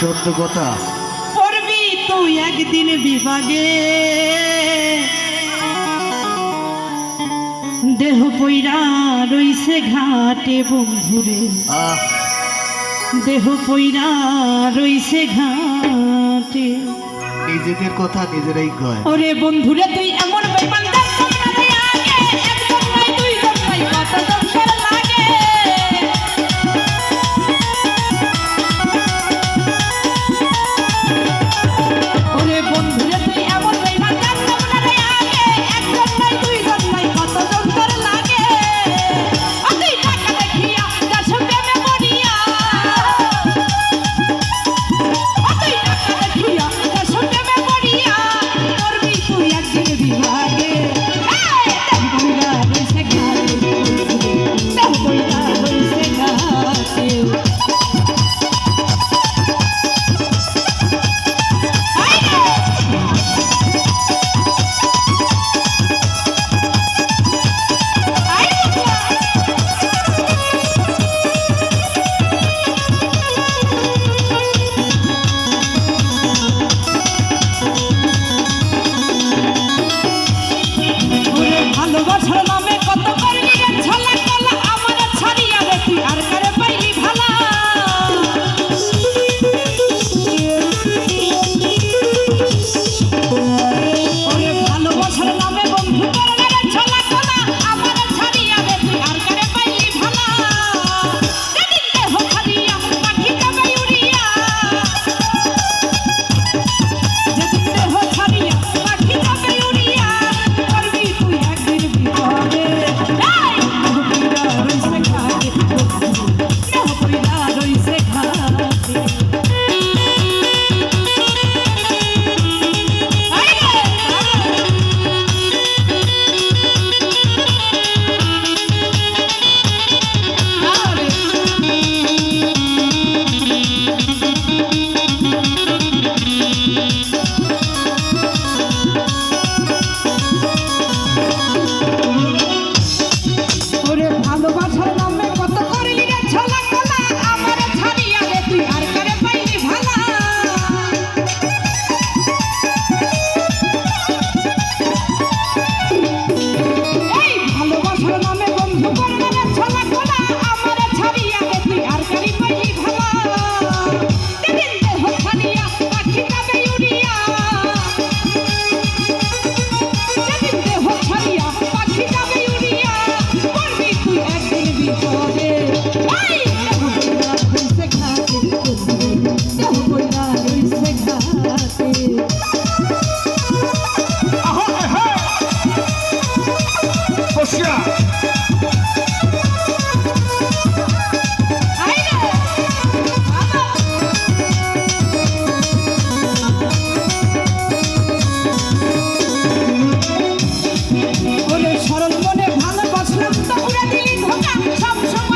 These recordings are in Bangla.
সত্য কথা। পড়বি তুই একদিন বিভাগে, দেহ পইরা রইছে ঘাটে বন্ধুরে, দেহ পইরা রইছে ঘাটে। নিজেদের কথা নিজেরাই কয়। ওরে বন্ধুরে তুই এমন বেমান দেখ তোমরা আগে, একদম নাই দুইজন নাই কত দরকার লাগে। ওরে বন্ধুরে তুই এমন বেমান দেখ তোমরা আগে, একদম নাই দুইজন নাই কত দরকার লাগে। আদি টাকা দেখিয়া যাস প্রেমে পড়িয়া, আদি টাকা দেখিয়া যাস প্রেমে পড়িয়া, করবি তুই একদিন বিভাগে। দেহ বইরা রইছে ঘাটে, দেহ বইরা রইছে ঘাটে। ভালোবাসার নামে কত করলি রে ছলা কলা, আমার ছাড়িয়া রে তুই আর কারে পাইলি ভালা। ওরে ভালোবাসার নামে বন্ধু করলি রে ছলা কলা, আমার ছাড়িয়া রে তুই আর কারে পাইলি ভালা। যেদিন দেহ ছাড়িয়া পাখি যাবে উড়িয়া, যেদিন দেহ ছাড়িয়া পাখি যাবে উড়িয়া, করবি তুই একদিন বিভাগে। দেহ পইরা রইছে ঘাটে, দেহ পইরা রইছে ঘাটে। ওরে ভালোবাসার নামে কত করলি রে ছলা কলা, আমার ছাড়িয়া রে তুই আর কারে পাইলি ভালা। এই ভালোবাসার নামে বন্ধু করলি রে ছলা কলা, আমার ছাড়িয়া রে তুই আর কারে পাইলি ভালা। যেদিন দেহ ছাড়িয়া পাখি যাবে উড়িয়া, যেদিন দেহ ছাড়িয়া পাখি যাবে উড়িয়া, করবি তুই একদিন বিপদে। এই দেহ বইরা রইছে ঘাটে, দেহ বইরা রইছে ঘাটে। আইরে বাবা, ওরে সরল মনে ভালোবাসলাম তো উড়ে দিলি ধোকা, সব সময়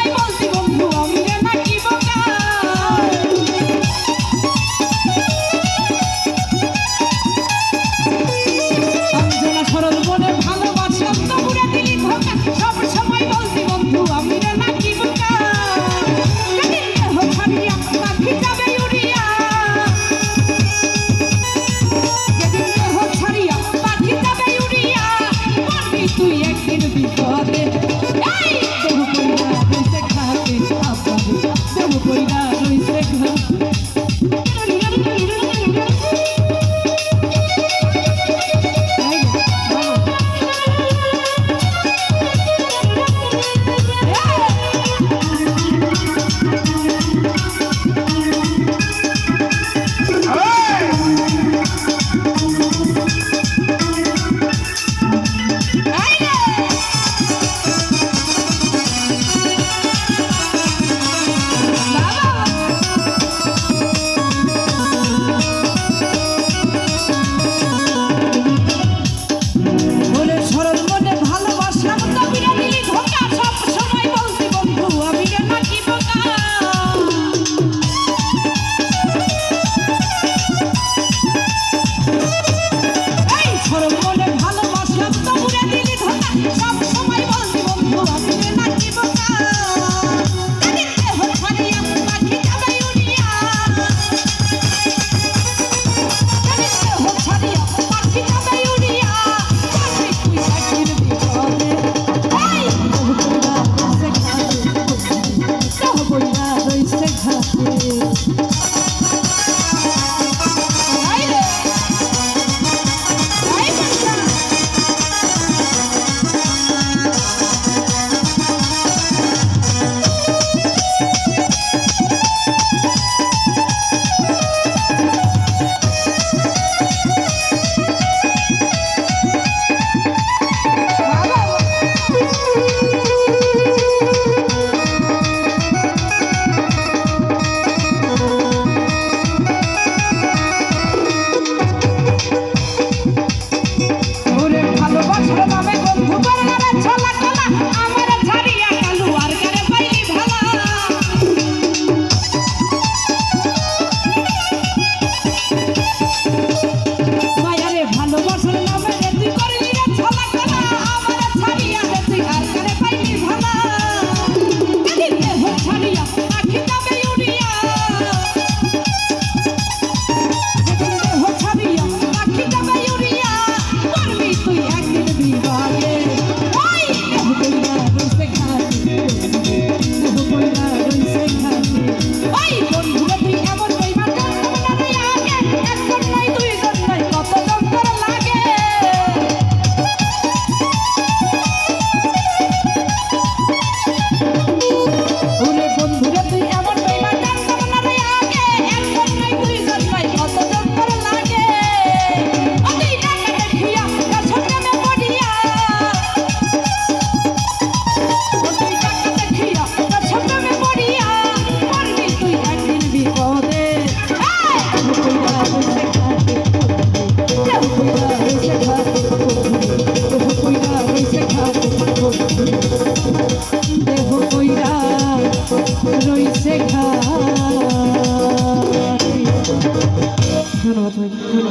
ও